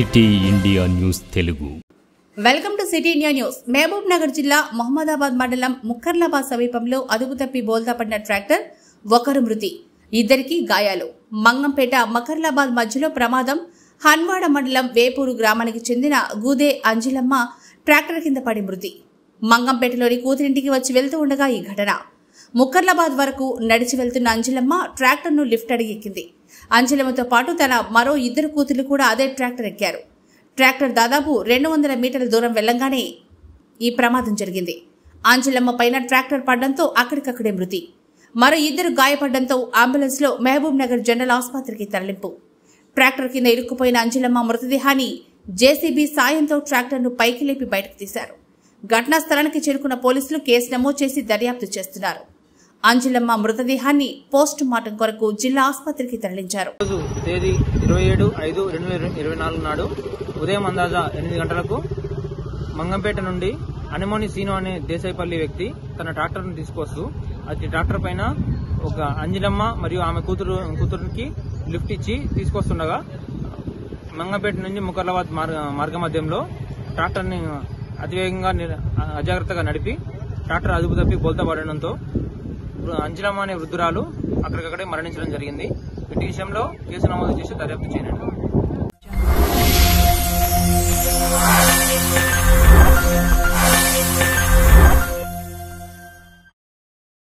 City India news Telugu. Welcome to city India news. Mahabub Nagar జిల్లా మొహమ్మదాబాద్ మండలం ముక్కర్లాబాద్ సమీపంలో అదుపు తప్పి బోల్తా పడిన ట్రాక్టర్, ఒకరు మృతి, ఇద్దరికి గాయాలు. మంగంపేట మకర్లాబాద్ మధ్యలో ప్రమాదం. హన్వాడ మండలం వేపూరు గ్రామానికి చెందిన గూదే అంజిలమ్మ ట్రాక్టర్ కింద పడి మృతి. మంగంపేటలోని కూతురింటికి వచ్చి వెళ్తూ ఉండగా ఈ ఘటన. ముక్కర్లాబాద్ వరకు నడిచి వెళ్తున్న అంజిలమ్మ ట్రాక్టర్ను లిఫ్ట్ అడిగి ఎక్కింది. అంజిలమ్మతో పాటు తన మరో ఇద్దరు కూతుళ్లు కూడా అదే ట్రాక్టర్ ఎక్కారు. ట్రాక్టర్ దాదాపు 200 మీటర్ల దూరం వెళ్లంగానే ఈ ప్రమాదం జరిగింది. అంజిలమ్మ పైన ట్రాక్టర్ పడడంతో అక్కడికక్కడే మృతి. మరో ఇద్దరు గాయపడడంతో అంబులెన్స్ లో మహబూబ్ నగర్ జనరల్ ఆసుపత్రికి తరలింపు. ట్రాక్టర్ కింద ఇరుక్కుపోయిన అంజిలమ్మ మృతదేహాన్ని జేసీబీ సాయంతో ట్రాక్టర్ను పైకి లేపి బయటకు తీశారు. ఘటనా స్థలానికి చేరుకున్న పోలీసులు కేసు నమోదు చేసి దర్యాప్తు చేస్తున్నారు. అంజిలమ్మ మృతదేహాన్ని పోస్ట్ మార్టం కొరకు జిల్లా ఆసుపత్రికి తరలించారు. తేదీ 27/5/2024 నాడు ఉదయం అందాజా 8 గంటలకు మంగంపేట నుండి అనిమోని సీను అనే దేశాయిపల్లి వ్యక్తి తన ట్రాక్టర్ను తీసుకొస్తూ అది ట్రాక్టర్ పైన ఒక అంజిలమ్మ మరియు ఆమె కూతురుకి లిఫ్ట్ ఇచ్చి తీసుకొస్తుండగా మంగంపేట నుంచి ముకర్లాబాద్ మార్గ మధ్యంలో ట్రాక్టర్ని అతివేగంగా అజాగ్రత్తగా నడిపి ట్రాక్టర్ అదుపు తప్పి బోల్తా పడడంతో అంజిలమ్మ అనే వృద్ధురాలు అక్కడికక్కడే మరణించడం జరిగింది. వీటి విషయంలో కేసు నమోదు చేసి దర్యాప్తు చేయండి.